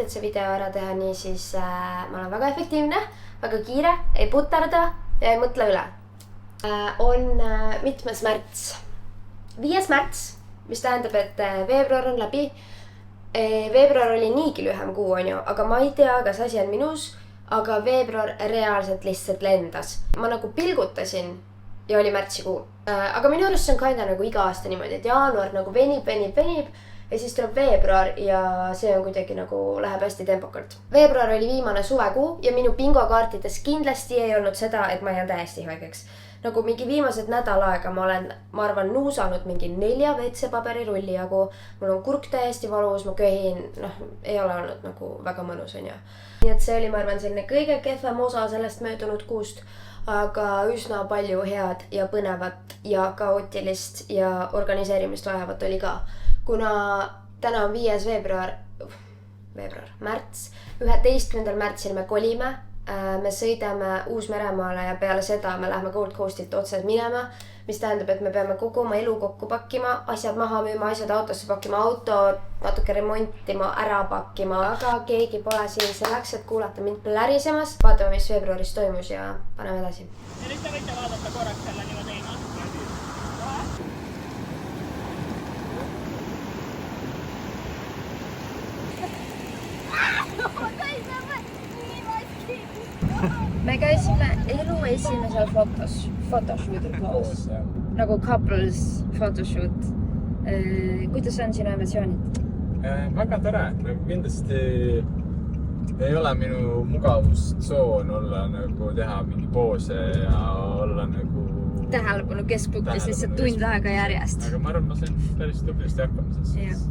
et see video ära teha nii, siis ma olen väga efektiivne, väga kiire, ei puterda ja ei mõtle üle. On mitmes märts. 5. märts, mis tähendab, et veebruar on läbi. Veebruar oli niigi lühem kuu, on ju, aga ma ei tea, kas asi on minus, aga veebruar reaalselt lihtsalt lendas. Ma nagu pilgutasin ja oli märtsikuu. Aga minu arust see on kinda nagu iga aasta niimoodi, et jaanuar nagu venib ja siis tuleb veebruar ja see on kuidagi nagu läheb hästi tempokalt. Veebruar oli viimane suvekuu ja minu bingokaartides kindlasti ei olnud seda, et ma jään täiesti haigeks. Nagu mingi viimased nädal aega ma olen, ma arvan, nuusanud mingi 4 WC-paberi rulli jagu. Mul on kurk täiesti valus, ma köhin, ei ole olnud nagu väga mõnus, on ju. Nii et see oli, ma arvan, selline kõige kehvem osa sellest möödunud kuust, aga üsna palju head ja põnevat ja kaootilist ja organiseerimist vajavat oli ka. Kuna täna on 5. märts, 11. märtsil me kolime, me sõidame Uus-Meremaale ja peale seda me läheme Gold Coastilt otsed minema, mis tähendab, et me peame kogu oma elu kokku pakkima, asjad maha müüma, asjad autosse pakkima, auto natuke remontima, ära pakkima, aga keegi pole siin selleks, et kuulata mind plärisemas. Vaatame, mis veebruaris toimus ja paneme edasi. Ja nüüd te võite vaadata korraks selle niimoodi teema. Me käisime elu esimesel photoshoot'il koos. Nagu couples photoshoot. Kuidas on sinu emotsioonid? Väga tore. Kindlasti ei ole minu mugavustsoon olla nagu teha mingi poose ja olla nagu tähelepanu keskpunktis lihtsalt tund aega järjest. Aga ma arvan, ma sain päris tublisti hakkama siis.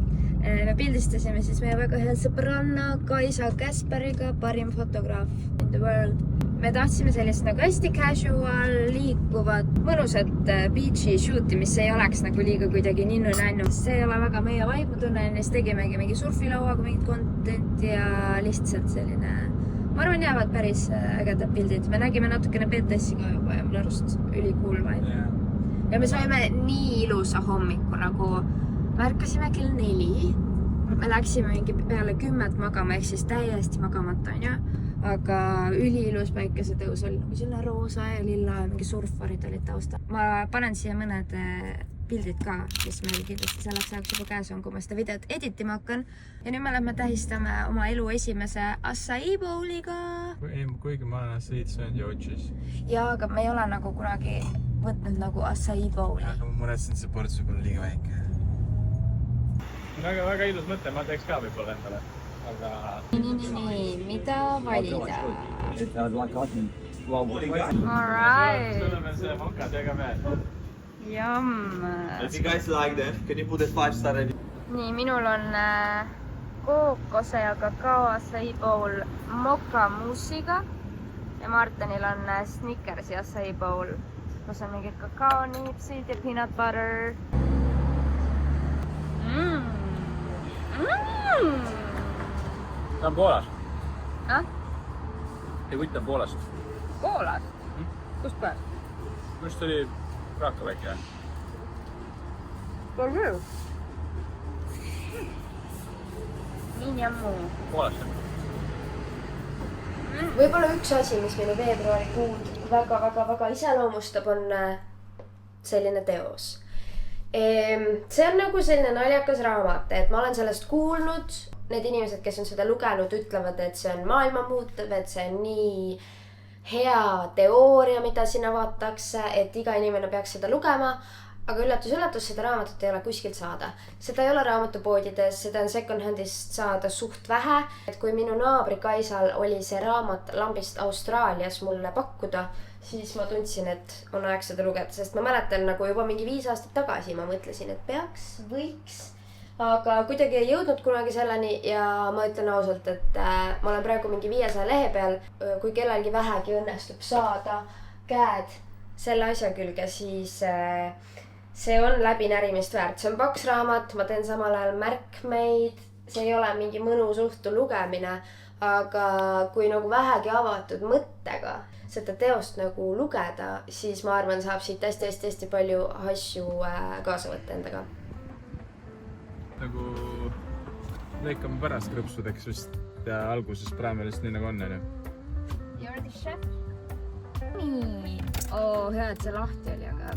Me pildistasime siis meie väga hea sõbranna Kaisa Käsperiga, parim fotograaf in the world. Me tahtsime sellist nagu hästi casual, liikuvat, mõnusat beachi shooti, mis ei oleks nagu liiga kuidagi ninnu-nännu. See ei ole väga meie vaibu tunne, siis tegimegi mingi surfilauaga mingit content ja lihtsalt selline, ma arvan, jäävad päris ägedad pildid. Me nägime natukene BTS-i ka juba ja minu arust ülikool vibe. Ja me saime nii ilusa hommiku nagu märkasime kell 4. Me läksime mingi peale 10 magama, ehk siis täiesti magamata, on ju. Aga üliilus päikesetõus oli nagu selline roosa ja lilla ja mingi surfarid olid tausta. Ma panen siia mõned pildid ka, mis meil kindlasti selleks ajaks juba käes on, kui ma seda videot editima hakkan. Ja nüüd me lähme tähistame oma elu esimese Acai Bowliga. Kuigi ma olen Acai söönud ja otsis. Ja, aga me ei ole nagu kunagi võtnud nagu Acai Bowli. Aga ma muretsen, see ports võib olla liiga väike. Väga ilus mõte, ma teeks ka võib-olla endale. Aga... Nii, mida valida? Alright! Tuleme see mokadega veel. Jamm! If you guys like them, can you put a 5-star review? Nii, minul on kookose ja kakao Acai Bowl mokamuusiga ja Martenil on Snickersi Acai Bowl, kus on mingid kakao niipsid ja peanut butter. Ta on Poolas. Ei võtta on Poolast. Poolast? Kust päev? Just oli Krakow väike. Palju? Nii ja muu. Poolast. Võib-olla üks asi, mis meile veebruarikuud väga iseloomustab, on selline teos. See on nagu selline naljakas raamat, et ma olen sellest kuulnud. Need inimesed, kes on seda lugenud, ütlevad, et see on maailma muutev, et see on nii hea teooria, mida sinna vaadatakse, et iga inimene peaks seda lugema. Aga üllatus, seda raamatut ei ole kuskilt saada. Seda ei ole raamatupoodides, seda on second handist saada suht vähe. Et kui minu naabri Kaisal oli see raamat Lambist Austraalias mulle pakkuda, siis ma tundsin, et on aeg seda lugeda, sest ma mäletan nagu juba mingi 5 aastat tagasi ma mõtlesin, et võiks. Aga kuidagi ei jõudnud kunagi selleni ja ma ütlen ausalt, et ma olen praegu mingi 500 lehe peal. Kui kellelgi vähegi õnnestub saada käed selle asja külge, siis see on läbinärimist väärt. See on paks raamat, ma teen samal ajal märkmeid, see ei ole mingi mõnus õhtu lugemine, aga kui nagu vähegi avatud mõttega seda teost nagu lugeda, siis ma arvan, saab siit hästi palju asju kaasa võtta endaga. Nagu lõikame pärast krõpsudeks vist. ja alguses praeme lihtsalt nii nagu on, onju. You're the chef? Nii. Oo, hea, et see lahti oli, aga...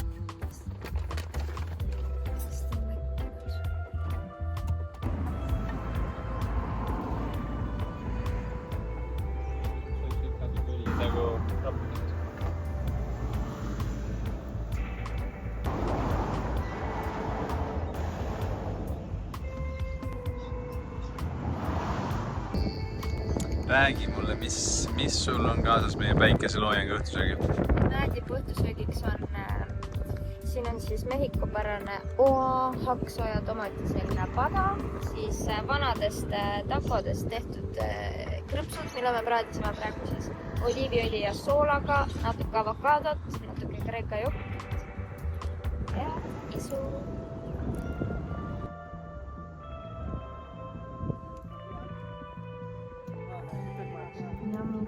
Räägi mulle, mis sul on kaasas meie päikeseloojangu õhtusöögil? Näädip õhtusöögiks on, siin on siis mehhikopärane oa, hakksoja, tomati selline pada, siis vanadest takodest tehtud krõpsud, mille me praadisime praegu siis oliiviõli ja soolaga, natuke avokaadot, natuke kreeka jogurtit ja isu.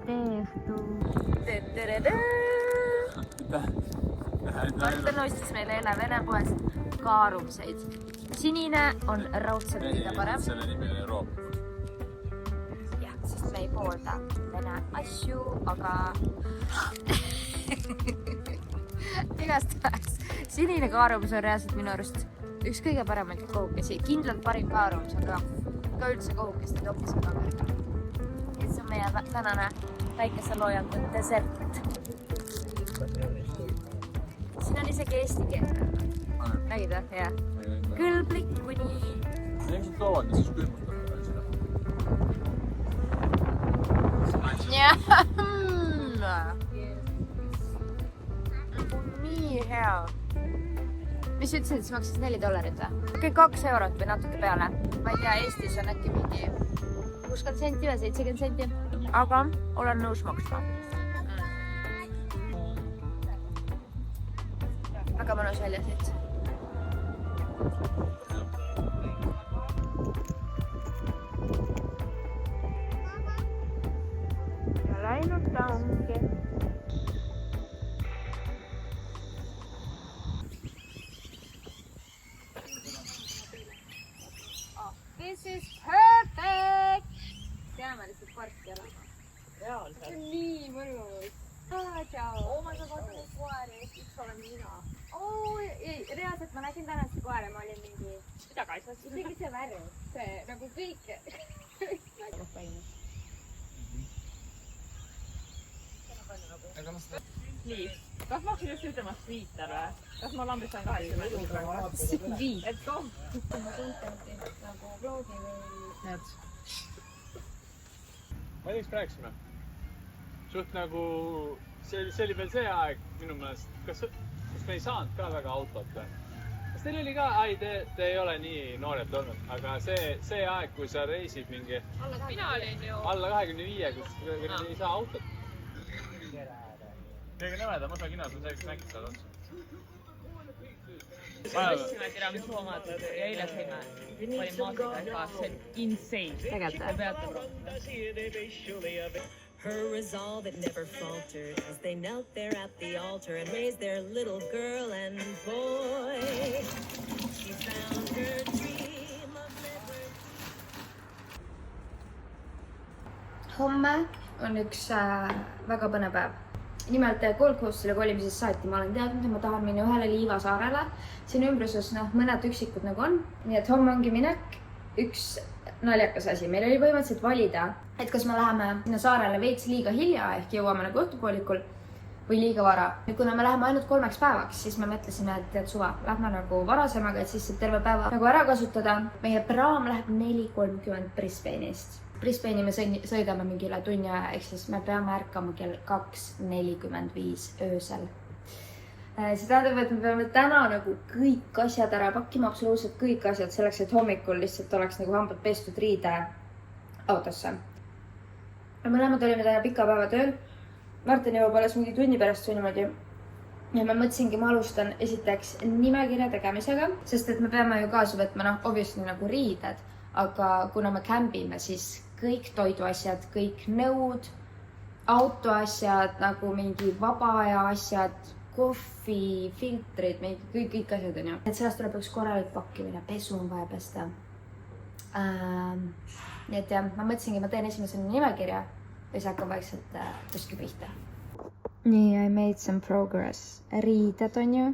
Tehtu. Martin ostis meile eile Vene poes kaarumseid. Sinine on raudselt kõige parem. Selle nimi on Euroopa. Jah, sest me ei poolda Vene asju, aga igastahes sinine kaarumus on reaalselt minu arust üks kõige paremaid kohukesi. Kindlalt parim kaarumus, aga ka üldse kohukesti toppis väga kõrge. See on meie tänane päikeseloojangu desert. Siin on isegi eesti keel. Nägid või? Jah. Kõlblik kuni. Ilmselt toovad ja siis külmutavad Jah. Nii hea. Mis ütlesid, see maksis $4 või? Kõik €2 või natuke peale. Ma ei tea, Eestis on äkki mingi 60 senti või 70 senti, aga olen nõus maksma. Väga mõnus välja siit. Ja läinud ta ongi. This is perfect! Peame lihtsalt parki ära. Reaalselt. See on nii mõnus. Ciao. Ma saan vaata neid koeri, üks olen mina. Reaalselt ma nägin tänast koera, ma olin mingi... Mida kaitsas? Isegi see värv, see nagu kõik... Nii, kas ma hakkasin just ütlema sweeter või? Kas ma lambistan 80? Sweet. Et ko? Nagu vlogi või... Need. Ma ei tea, rääkisime. Suht nagu, see oli veel see aeg minu meelest, kas me ei saanud ka väga autot või? Kas teil oli ka, te ei ole nii noored olnud, aga see aeg, kui sa reisid mingi Mina olin ju... alla 25, kus ei saa autot. Kõige nõmeda musakinos on see, kes nägid seal otsa. Me võtsime tiramisu omad ja eile sõime. Olin maasikaga, see on insane. Tegelikult. Te peate proovima. Her resolve, it never faltered as they knelt there at the altar and raised their little girl and boy. She found her dream of liberty. Homme on üks väga põnev päev. Nimelt Gold Coastile kolimisest saati ma olen teadnud, et ma tahan minna ühele liivasaarele. Siin ümbruses mõned üksikud nagu on. Nii et homme ongi minek. Üks naljakas asi. Meil oli põhimõtteliselt valida, et kas me läheme sinna saarele veits liiga hilja ehk jõuame nagu õhtupoolikul või liiga vara. Ja kuna me läheme ainult 3 päevaks, siis me mõtlesime, et tead suva, lähme nagu varasemaga, et siis saab terve päeva nagu ära kasutada. Meie praam läheb 4:30 Brisbane'ist. Brisbane'i me sõidame mingi üle tunni aja, ehk siis me peame ärkama kell 2:45 öösel. See tähendab, et me peame täna nagu kõik asjad ära pakkima, absoluutselt kõik asjad, selleks, et hommikul lihtsalt oleks nagu hambad pestud riide autosse. Mõlemad olime täna pika päeva tööl. Martin jõuab alles mingi tunni pärast või niimoodi. Ja ma mõtlesingi, ma alustan esiteks nimekirja tegemisega, sest et me peame ju kaasa võtma, obviously nagu riided, aga kuna me kämbime, siis kõik toiduasjad, kõik nõud, autoasjad, nagu mingi vaba aja asjad, kohvi, filtrid, kõik asjad on ju. Et sellest tuleb üks korralik pakkimine, pesu on vaja pesta. nii et jah, ma mõtlesingi, ma teen esimesena nimekirja ja siis hakkab vaikselt kuskil pihta. nii, I made some progress. Riided on ju.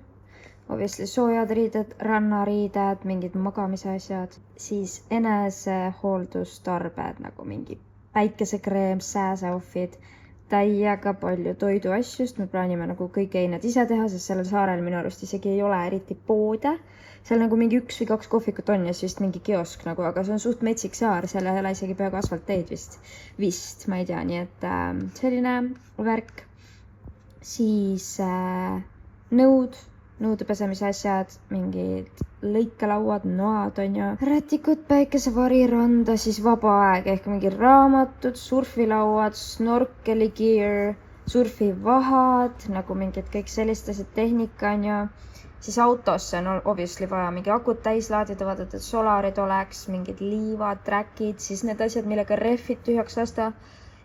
Obviously soojad riided, rannariided, mingid magamise asjad. Siis enesehooldustarbed nagu mingi päikesekreem, sääseoffid, täiega palju toiduasju, sest me plaanime nagu kõik eined ise teha, sest sellel saarel minu arust isegi ei ole eriti poode. Seal nagu mingi 1 või 2 kohvikut on ja siis vist mingi kiosk nagu, aga see on suht metsik saar, seal ei ole isegi peaaegu asfaltteed vist, ma ei tea, nii et selline värk. Siis nõude pesemise asjad, mingid lõikelauad, noad on ju, rätikud, päikesevari, randa, siis vaba aeg ehk mingi raamatud, surfilauad, snorkeligear, surfivahad, nagu mingid kõik sellised asjad, tehnika on ju. Siis autosse on obviously vaja mingi akut täis laadida, vaadata, et solarid oleks, mingid liivad, trackid, siis need asjad, millega rehvid tühjaks lasta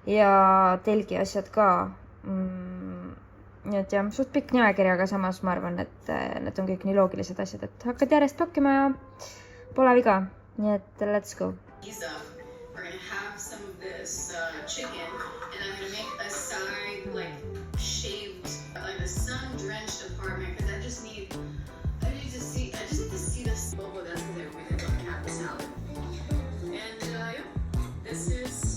ja telgi asjad ka. Nii et jah, suht pikk nimekirja, aga samas ma arvan, et need on kõik nii loogilised asjad, et hakkad järjest pakkima ja pole viga. Nii et let's go. We're gonna have some of this chicken and I'm gonna make a side like shaved, like a sun-drenched apartment because I just need to see this. Well, that's because everybody's gonna have the salad. And yeah, this is.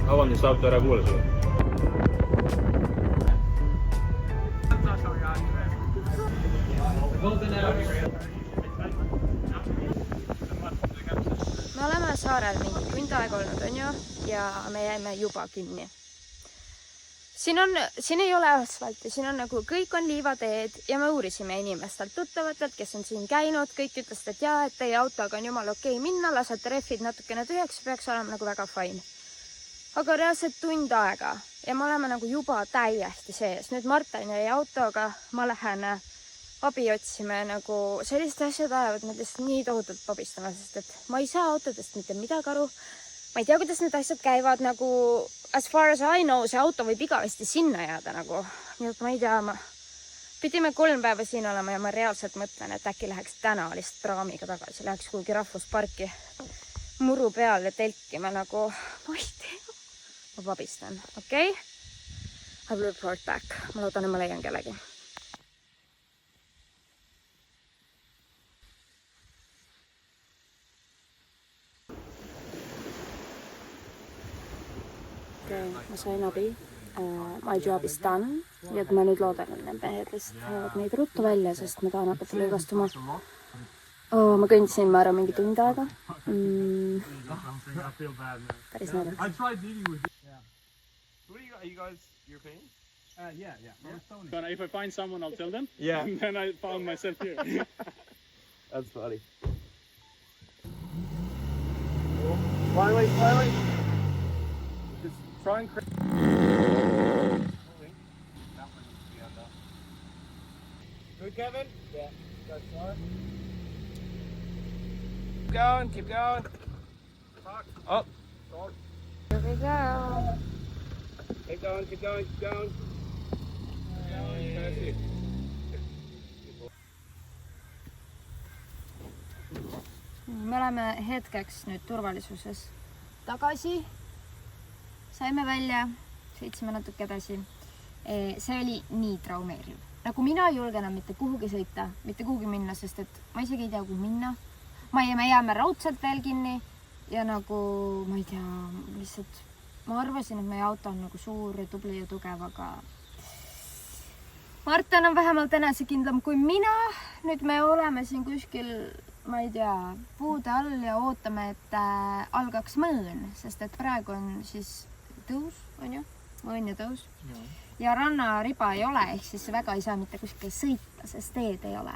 Vabandust, auto ära kuule sulle. Me oleme saarel mingi tund aega olnud, on ju, ja me jäime juba kinni. Siin ei ole asfalti, siin on nagu kõik on liivateed ja me uurisime inimestelt tuttavatelt, kes on siin käinud, kõik ütlesid, et jaa, et teie autoga on jumala okei minna, lasete rehvid natukene tühjaks, peaks olema nagu väga fine. Aga reaalselt tund aega ja me oleme nagu juba täiesti sees. Nüüd Martin jäi autoga, ma lähen abi otsime nagu sellised asjad ajavad meid lihtsalt nii tohutult pabistama, sest et ma ei saa autodest mitte midagi aru. Ma ei tea, kuidas need asjad käivad nagu as far as I know, see auto võib igavesti sinna jääda nagu. Nii et ma ei tea, pidime 3 päeva siin olema ja ma reaalselt mõtlen, et äkki läheks täna lihtsalt praamiga tagasi, läheks kuhugi rahvusparki muru peal ja telkima nagu, ma ei tea. Ma pabistan, okei? I will report back. Ma loodan, et ma leian kellegi. Okay, ma sain abi. My job is done. Nii et ma nüüd loodan, et need mehed lihtsalt lähevad meid ruttu välja, sest ma tahan hakata lõigastuma. Ma kõndisin, ma arvan, mingi tund aega. Päris näidanud. Are you guys European? Yeah. If I find someone, I'll tell them. Yeah. And then I found myself here. That's funny. Slowly. Just try and create. Good, Kevin? Yeah. That's fine. Keep going. Up. Here we go. Keep going. Me oleme hetkeks nüüd turvalisuses tagasi. Saime välja, sõitsime natuke edasi. See oli nii traumeeriv. Nagu mina ei julge enam mitte kuhugi sõita, mitte kuhugi minna, sest et ma isegi ei tea, kuhu minna. Me jääme raudselt veel kinni ja nagu, ma ei tea, lihtsalt ma arvasin, et meie auto on nagu suur ja tubli ja tugev, aga Martin on vähemalt enesekindlam kui mina. Nüüd me oleme siin kuskil, ma ei tea, puude all ja ootame, et algaks mõõn, sest et praegu on siis tõus, on ju? Mõõn ja tõus. Ja rannariba ei ole, ehk siis väga ei saa mitte kuskil sõita, sest teed ei ole.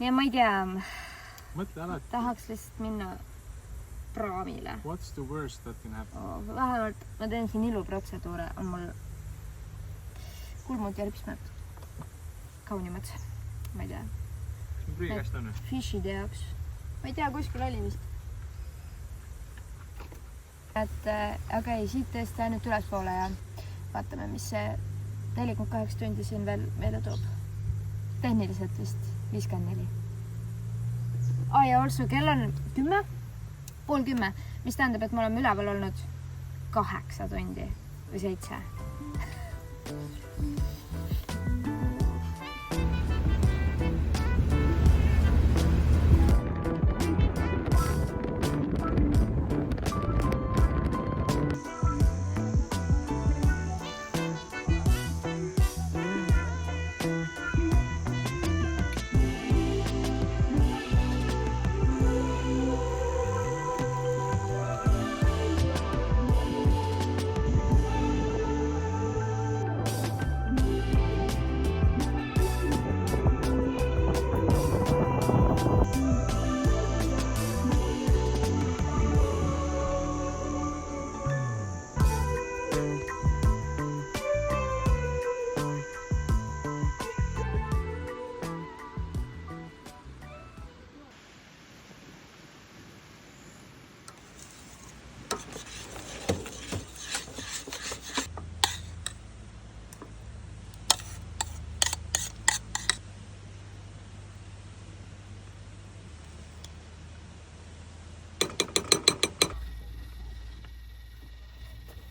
ja ma ei tea, mõtle alati, tahaks lihtsalt minna praamile. what's the worst that can happen? Vähemalt ma teen siin iluprotseduure, on mul kulmud ja ripsmed kaunimad, ma ei tea. Mis mu prügikast on? Fishide jaoks. Ma ei tea, kuskil oli vist. Et okei, siit tõesti ainult ülespoole ja vaatame, mis see 4,8 tundi siin veel meile toob. Tehniliselt vist 54. Ja also kell on 10, pool 10, mis tähendab, et me oleme üleval olnud 8 tundi või 7.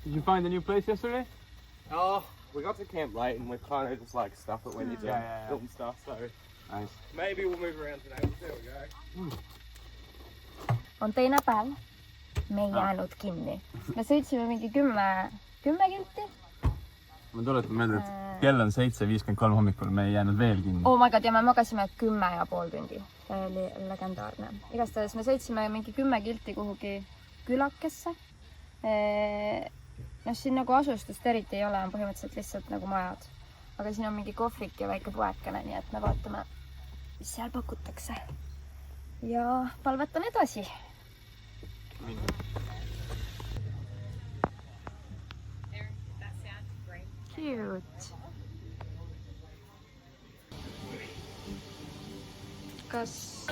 Did you find a new place yesterday? Oh, we got to camp late and we kind of just like stuff it when you're doing Yeah. film stuff, so Nice. maybe we'll move around today. We'll see how we go. On teine päev. Me ei jäänud kinni. Me sõitsime mingi 10 kilti. Ma tuletan meelde, et kell on 7:53 hommikul, me ei jäänud veel kinni. Oh my god, ja me magasime 10,5 tundi. See oli legendaarne. Igastahes me sõitsime mingi 10 kilti kuhugi külakesse. No siin nagu asustust eriti ei ole, on põhimõtteliselt lihtsalt nagu majad. Aga siin on mingi kohvik ja väike poekene, nii et me vaatame, mis seal pakutakse. Ja palvetan edasi. Cute. Kas...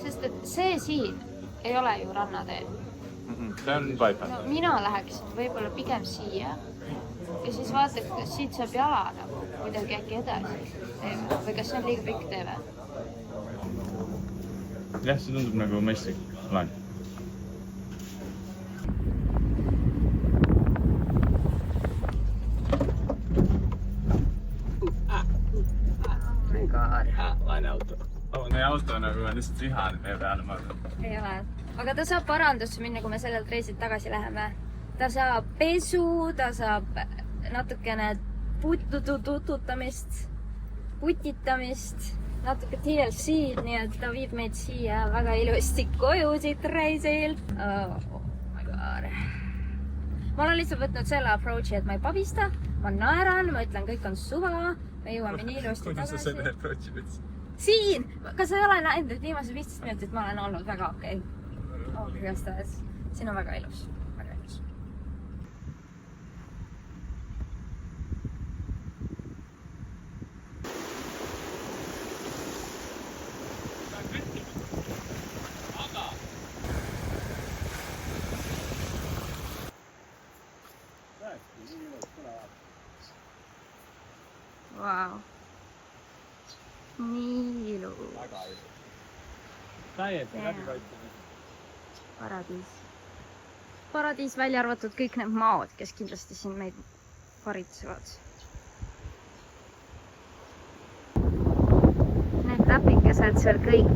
Sest et see siin ei ole ju rannatee. See on bypass. No, mina läheksin võib-olla pigem siia ja siis vaataks, kas siit saab jala nagu kuidagi äkki edasi teeme. Või kas see on liiga pikk teeve? Jah, see tundub nagu mõistlik plaan. Oh my god. Laine auto. Meie auto nagu on lihtsalt vihane meie peale, ma arvan. Ei ole. Aga ta saab parandusse minna, kui me sellelt reisilt tagasi läheme. Ta saab pesu, ta saab natukene tututamist, putitamist, natuke TLC-d, nii et ta viib meid siia väga ilusti koju siit reisilt. Oh my god. Ma olen lihtsalt võtnud selle approach'i, et ma ei pabista, ma naeran, ma ütlen, kõik on suva, me jõuame nii ilusti tagasi. Kuidas sa selle approach'i võtsid? Siin! Kas sa ei ole näinud, et viimase 15 minutit ma olen olnud väga okei? Igastahes. Siin on väga ilus. Väga ilus. Vau. Nii ilus. Täiesti läbipaistvad. Paradiis. Paradiis välja arvatud kõik need maod, kes kindlasti siin meid varitsevad. Need täpikesed seal kõik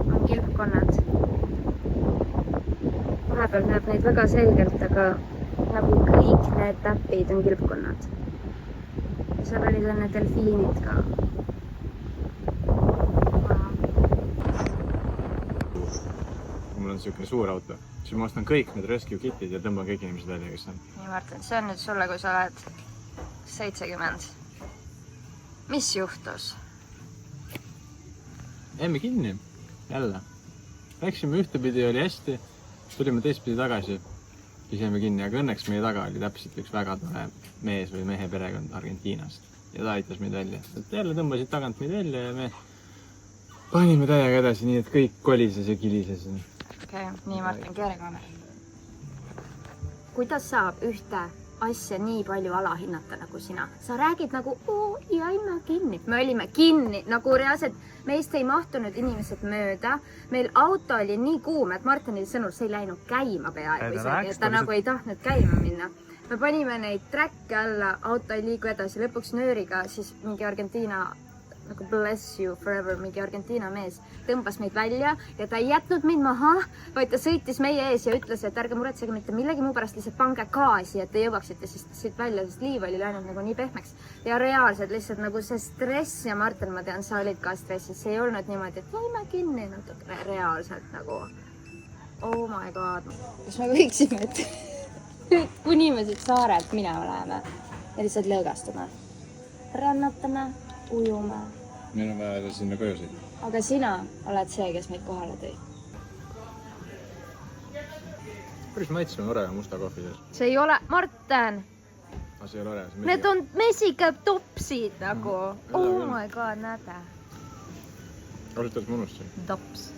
on kilpkonnad. Vahepeal näeb neid väga selgelt, aga nagu kõik need täpid on kilpkonnad. Seal oli selline delfiinid ka. Kui mul on selline suur auto, siis ma ostan kõik need rescue kitid ja tõmban kõik inimesed välja, kes on. Nii Martin, see on nüüd sulle, kui sa oled 70 mis juhtus? Jäime kinni. Jälle. Läksime ühtepidi, oli hästi. Tulime teistpidi tagasi. Siis jäime kinni, aga õnneks meie taga oli täpselt üks väga tore mees või mehe perekond Argentiinast. Ja ta aitas meid välja. Et jälle tõmbasid tagant meid välja ja me panime täiega edasi, nii et kõik kolises ja kilises. Okei, nii Martin, keere kaamera. Kuidas saab ühte asja nii palju alahinnata nagu sina? Sa räägid nagu, jäime kinni. Me olime kinni, nagu reaalselt meist ei mahtunud inimesed mööda. Meil auto oli nii kuum, et Martinil sõnul see ei läinud käima peaaegu isegi, et ta nagu ei tahtnud käima minna. Me panime neid träkke alla, auto ei liigu edasi, lõpuks nööriga, siis mingi Argentiina, nagu bless you forever, mingi Argentiina mees tõmbas meid välja ja ta ei jätnud mind maha, vaid ta sõitis meie ees ja ütles, et ärge muretsege mitte millegi muu pärast, lihtsalt pange gaasi, et te jõuaksite siit välja, sest liiv oli läinud nagu nii pehmeks. Ja reaalselt lihtsalt nagu see stress ja Martin, ma tean, sa olid ka stressis, see ei olnud niimoodi, et jäime kinni natuke reaalselt nagu. Oh my god. Kas me võiksime, et kuni me siit saarelt minema läheme ja lihtsalt lõõgastame, rannatame, ujume. Meil on vaja sinna koju sõida. Aga sina oled see, kes meid kohale tõi. Päris maitseme orega musta kohvi sees. See ei ole, Martin! See ei ole orega, see Need on mesikatopsid nagu. Oh my god, näete. Ausalt, ma unustasin. Tops.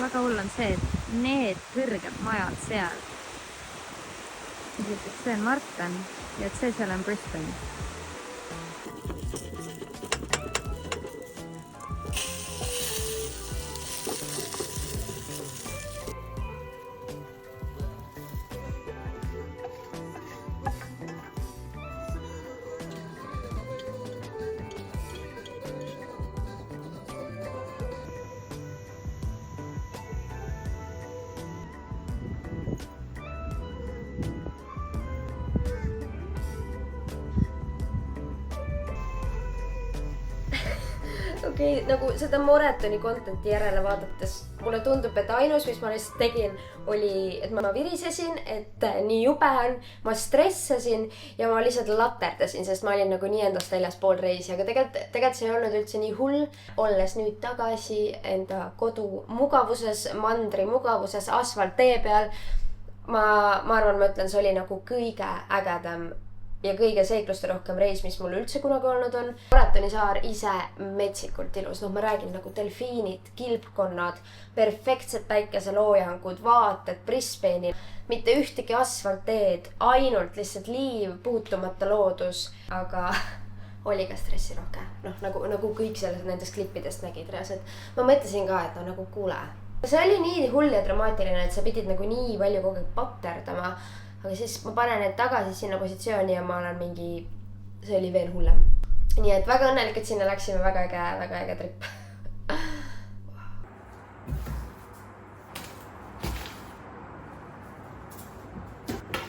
Väga hull on see, et need kõrged majad seal. See on Martin ja et see seal on Brisbane. Okei, nagu seda Moretoni contenti järele vaadates mulle tundub, et ainus, mis ma lihtsalt tegin, oli, et ma virisesin, et nii jube on, ma stressasin ja ma lihtsalt laterdasin, sest ma olin nagu nii endast väljaspool reisi, aga tegelikult see ei olnud üldse nii hull. Olles nüüd tagasi enda kodu mugavuses, mandri mugavuses, asfalttee peal, ma arvan, ma ütlen, see oli nagu kõige ägedam ja kõige seikluste rohkem reis, mis mul üldse kunagi olnud on. Moretoni saar ise metsikult ilus. Ma räägin nagu delfiinid, kilpkonnad, perfektsed päikeseloojangud, vaated Brisbane'i. Mitte ühtegi asfaltteed, ainult lihtsalt liiv, puutumata loodus. Aga oli ka stressirohke. Nagu kõik nendest klippidest nägid reaalselt. Ma mõtlesin ka, et nagu kuule. See oli nii hull ja dramaatiline, et sa pidid nagu nii palju kogu aeg paterdama. Aga siis ma panen need tagasi sinna positsiooni ja ma olen mingi, see oli veel hullem. Nii et väga õnnelik, et sinna läksime, väga äge trip.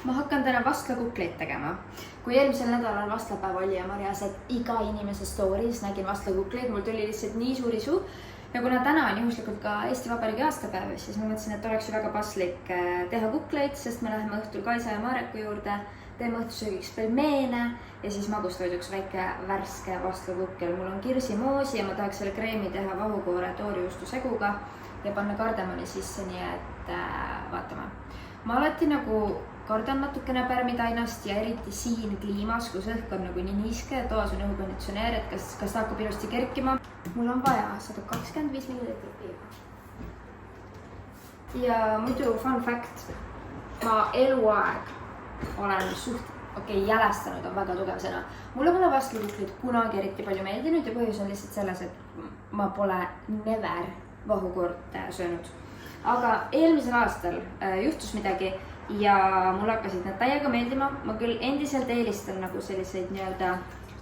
Ma hakkan täna vastlakukleid tegema. Kui eelmisel nädalal vastlapäev oli ja ma reaalselt iga inimese stories nägin vastlakukleid, mul tuli lihtsalt nii suuri suu. Ja kuna täna on juhuslikult ka Eesti Vabariigi aastapäev, siis ma mõtlesin, et oleks ju väga paslik teha kukleid, sest me läheme õhtul Kaisa ja Mareku juurde, teeme õhtusöögiks pelmeene ja siis magustoiduks väike värske vastlakukkel. Mul on kirsimoosi ja ma tahaks selle kreemi teha vahukoore toorijuustu seguga ja panna kardemoni sisse, nii et vaatame. Ma alati nagu kardan natukene pärmitainast ja eriti siin kliimas, kus õhk on nagu nii niiske ja toas on õhukonditsioneer, et kas ta hakkab ilusti kerkima. Mul on vaja 125 millilitrit piima. Ja muidu fun fact, ma eluaeg olen jälestanud on väga tugev sõna. Mulle pole vastlakukleid kunagi eriti palju meeldinud ja põhjus on lihtsalt selles, et ma pole never vahukoort söönud. Aga eelmisel aastal juhtus midagi ja mul hakkasid need täiega meeldima. Ma küll endiselt eelistan nagu selliseid nii-öelda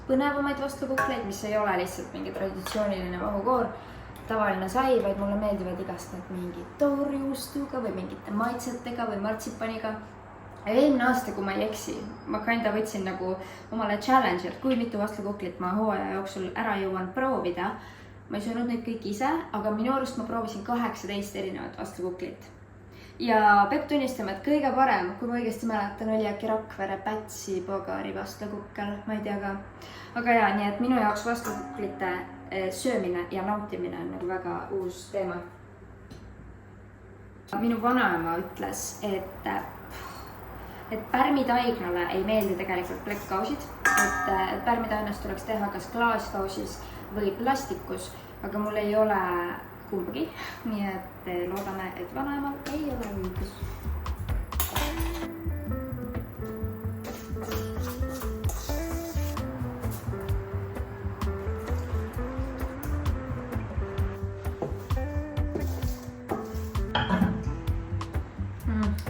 põnevamaid vastlakukleid, mis ei ole lihtsalt mingi traditsiooniline vahukoor, tavaline sai, vaid mulle meeldivad igast need mingi toorjuustuga või mingite maitsetega või martsipaniga. eelmine aasta, kui ma ei eksi, ma kinda võtsin nagu omale challenge, et kui mitu vastlakuklit ma hooaja jooksul ära jõuan proovida. Ma ei söönud neid kõik ise, aga minu arust ma proovisin 18 erinevat vastlakuklit. Ja peab tunnistama, et kõige parem, kui ma õigesti mäletan, oli äkki Rakvere Pätsi Pagari vastlakukkel, ma ei tea ka. Aga jaa, nii et minu jaoks vastlakuklite söömine ja nautimine on nagu väga uus teema. Minu vanaema ütles, et pärmitaignale ei meeldi tegelikult plekkkausid, et pärmitainast tuleks teha kas klaaskausis või plastikus, aga mul ei ole kumbagi, nii et loodame, et vanaemal ei ole õigus.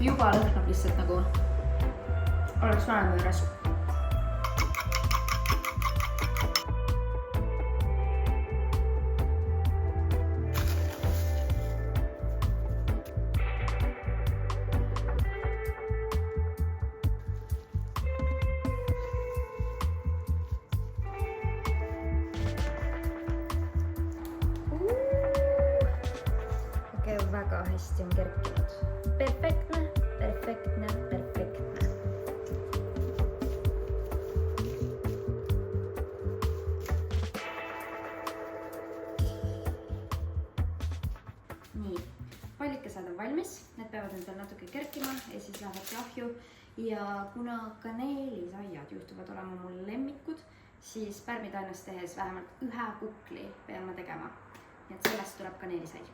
Juba lõhnab lihtsalt nagu oleks vanaema juures. Väga hästi on kerkinud. Perfektne, perfektne, perfektne. Nii, pallikesed on valmis. Need peavad endal natuke kerkima ja siis lähevad lahju. Ja kuna kaneelisaiad juhtuvad olema mul lemmikud, siis pärmitainast tehes vähemalt ühe kukli pean ma tegema. Nii et sellest tuleb kaneelisai.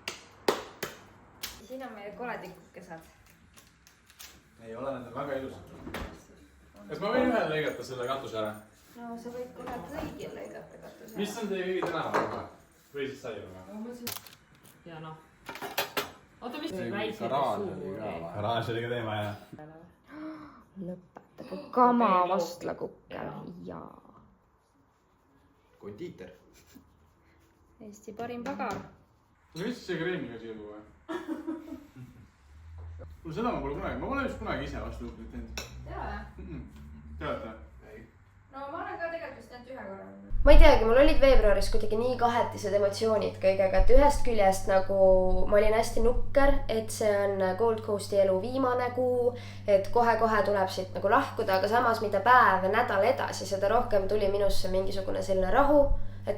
Siin on meie koledikukesed. Ei ole, need on väga ilusad. Kas ma võin ühel lõigata selle katuse ära? No sa võid kohe kõigil lõigata katuse ära. Mis on teie kõigi tänava? Või siis sai juba? Ja noh. Oota, mis väikse suuri? Garaaž oli ka teema, jah. Lõpetage kama vastlakukkel. Jaa. Kondiiter. Eesti parim pagar. Mis see kreemiga siia tuua? Mul seda ma pole just kunagi ise vastlakuklit teinud. Teada? Teate? No ma olen ka tegelikult just ainult ühe korra. Ma ei teagi, mul olid veebruaris kuidagi nii kahetised emotsioonid kõigega, et ühest küljest nagu ma olin hästi nukker, et see on Gold Coasti elu viimane kuu, et kohe-kohe tuleb siit nagu lahkuda, aga samas mida päev ja nädal edasi, seda rohkem tuli minusse mingisugune selline rahu. Et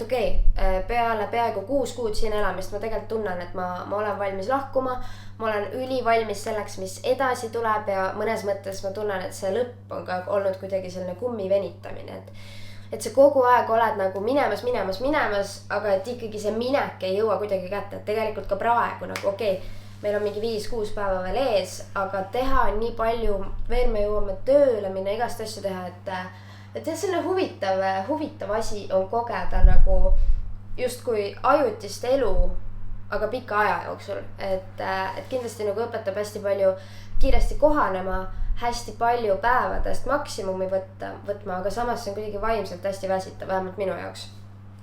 peale peaaegu 6 kuud siin elamist ma tegelikult tunnen, et ma olen valmis lahkuma. Ma olen ülivalmis selleks, mis edasi tuleb ja mõnes mõttes ma tunnen, et see lõpp on ka olnud kuidagi selline kummi venitamine. Et see kogu aeg oled nagu minemas, aga et ikkagi see minek ei jõua kuidagi kätte. Et tegelikult ka praegu nagu meil on mingi 5-6 päeva veel ees, aga teha on nii palju, veel me jõuame tööle minna, igast asju teha, et selline huvitav asi on kogeda nagu justkui ajutist elu, aga pika aja jooksul. Et kindlasti nagu õpetab hästi palju kiiresti kohanema, hästi palju päevadest maksimumi võtma, aga samas see on kuidagi vaimselt hästi väsitav, vähemalt minu jaoks.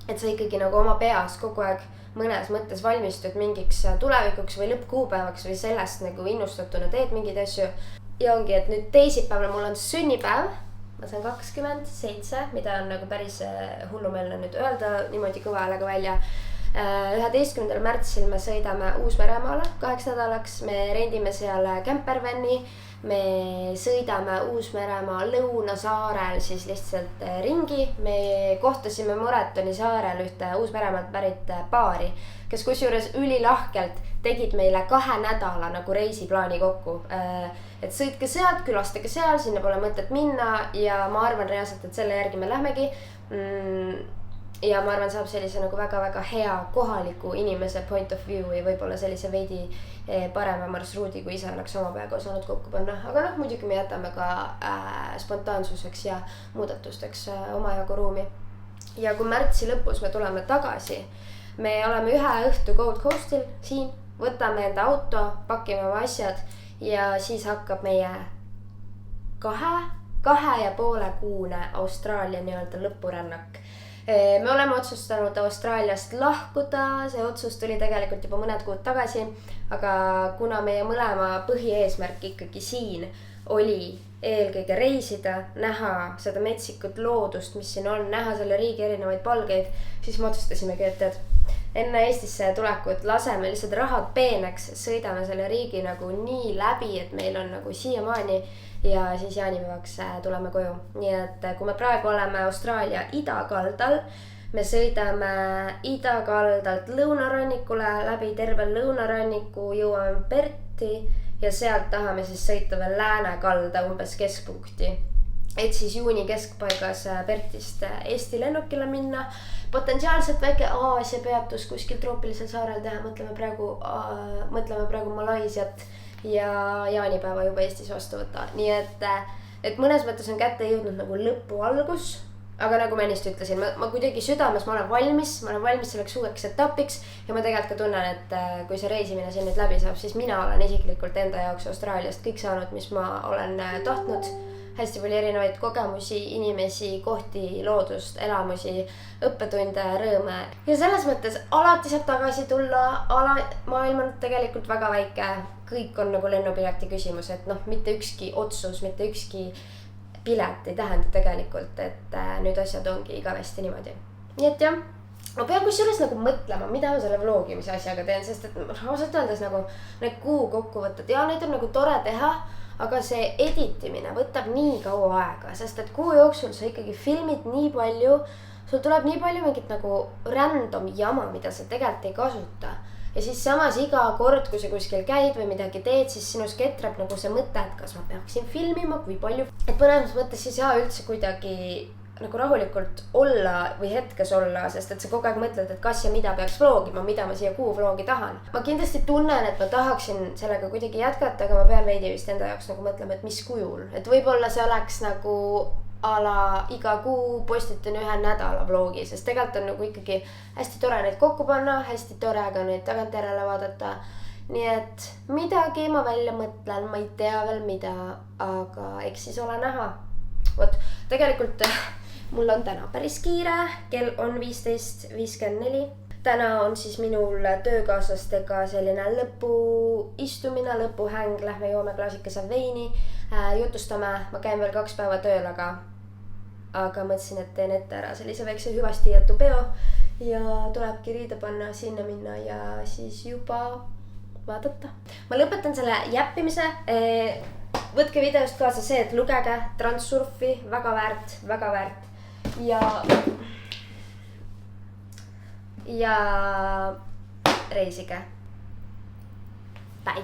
Et sa ikkagi nagu oma peas kogu aeg mõnes mõttes valmistud mingiks tulevikuks või lõppkuupäevaks või sellest nagu innustatuna teed mingeid asju. Ja ongi, et nüüd teisipäeval mul on sünnipäev. Ma saan 27, mida on nagu päris hullumeelne nüüd öelda niimoodi kõva häälega välja. 11. märtsil me sõidame Uus-Meremaale 2 nädalaks. Me rendime seal campervan'i. Me sõidame Uus-Meremaa Lõunasaarel siis lihtsalt ringi. Me kohtasime Moretoni saarel ühte Uus-Meremaalt pärit paari, kes kusjuures ülilahkelt tegid meile 2 nädala nagu reisiplaani kokku. Et sõitke sealt, külastage seal, sinna pole mõtet minna ja ma arvan reaalselt, et selle järgi me lähmegi. Ja ma arvan, saab sellise nagu väga-väga hea kohaliku inimese point of view ja võib-olla sellise veidi parema marsruudi, kui ise oleks oma peaga osanud kokku panna. Aga muidugi me jätame ka spontaansuseks ja muudatusteks omajagu ruumi. Ja kui märtsi lõpus me tuleme tagasi, me oleme ühe õhtu Gold Coastil siin, võtame enda auto, pakime oma asjad ja siis hakkab meie 2,5 kuune Austraalia nii-öelda lõpurännak. Me oleme otsustanud Austraaliast lahkuda, see otsus tuli tegelikult juba mõned kuud tagasi, aga kuna meie mõlema põhieesmärk ikkagi siin oli eelkõige reisida, näha seda metsikut loodust, mis siin on, näha selle riigi erinevaid palgeid, siis me otsustasimegi, et tead, enne Eestisse tulekut laseme lihtsalt rahad peeneks, sõidame selle riigi nagu nii läbi, et meil on nagu siiamaani ja siis jaanipäevaks tuleme koju. Nii et kui me praegu oleme Austraalia idakaldal, me sõidame idakaldalt lõunarannikule, läbi terve lõunaranniku, jõuame Perthi ja sealt tahame siis sõita veel läänekalda umbes keskpunkti. Et siis juuni keskpaigas Perthist Eesti lennukile minna. Potentsiaalselt väike Aasia peatus kuskil troopilisel saarel teha, mõtleme praegu Malaisiat ja jaanipäeva juba Eestis vastu võtta. Nii et mõnes mõttes on kätte jõudnud nagu lõpu algus. Aga nagu ma ennist ütlesin, ma kuidagi südames, ma olen valmis selleks uueks etapiks ja ma tegelikult ka tunnen, et kui see reisimine siin nüüd läbi saab, siis mina olen isiklikult enda jaoks Austraaliast kõik saanud, mis ma olen tahtnud. Hästi palju erinevaid kogemusi, inimesi, kohti, loodust, elamusi, õppetunde, rõõme. Ja selles mõttes alati saab tagasi tulla, maailm on tegelikult väga väike, kõik on nagu lennupileti küsimus, et mitte ükski otsus, mitte ükski pilet ei tähenda tegelikult, et nüüd asjad ongi igavesti niimoodi. Nii et jah, ma pean kusjuures nagu mõtlema, mida ma selle vlogimise asjaga teen, sest et ausalt öeldes nagu need kuu kokkuvõtted ja neid on nagu tore teha, aga see editimine võtab nii kaua aega, sest et kuu jooksul sa ikkagi filmid nii palju, sul tuleb nii palju mingit nagu random jama, mida sa tegelikult ei kasuta. Ja siis samas iga kord, kui sa kuskil käid või midagi teed, siis sinus ketrab nagu see mõte, et kas ma peaksin filmima, kui palju. Et mõnes mõttes ei saa üldse kuidagi nagu rahulikult olla või hetkes olla, sest et sa kogu aeg mõtled, et kas ja mida peaks vlogima, mida ma siia kuu vlogi tahan. Ma kindlasti tunnen, et ma tahaksin sellega kuidagi jätkata, aga ma pean veidi vist enda jaoks nagu mõtlema, et mis kujul. Et võib-olla see oleks nagu iga kuu postitan ühe nädala vlogi, sest tegelikult on nagu ikkagi hästi tore neid kokku panna, hästi tore ka neid tagantjärele vaadata. Nii et midagi ma välja mõtlen, ma ei tea veel mida, aga eks siis ole näha. Vot, tegelikult mul on täna päris kiire, kell on 15:54. Täna on siis minul töökaaslastega selline lõpuistumine, lõpuhäng, lähme joome klaasikese veini, jutustame, ma käin veel 2 päeva tööl, aga mõtlesin, et teen ette ära sellise väikse hüvasti jätu peo ja tulebki riide panna, sinna minna ja siis juba vaadata. Ma lõpetan selle jäppimise. Võtke videost kaasa see, et lugege Transurfi, väga väärt ja reisige. Bye!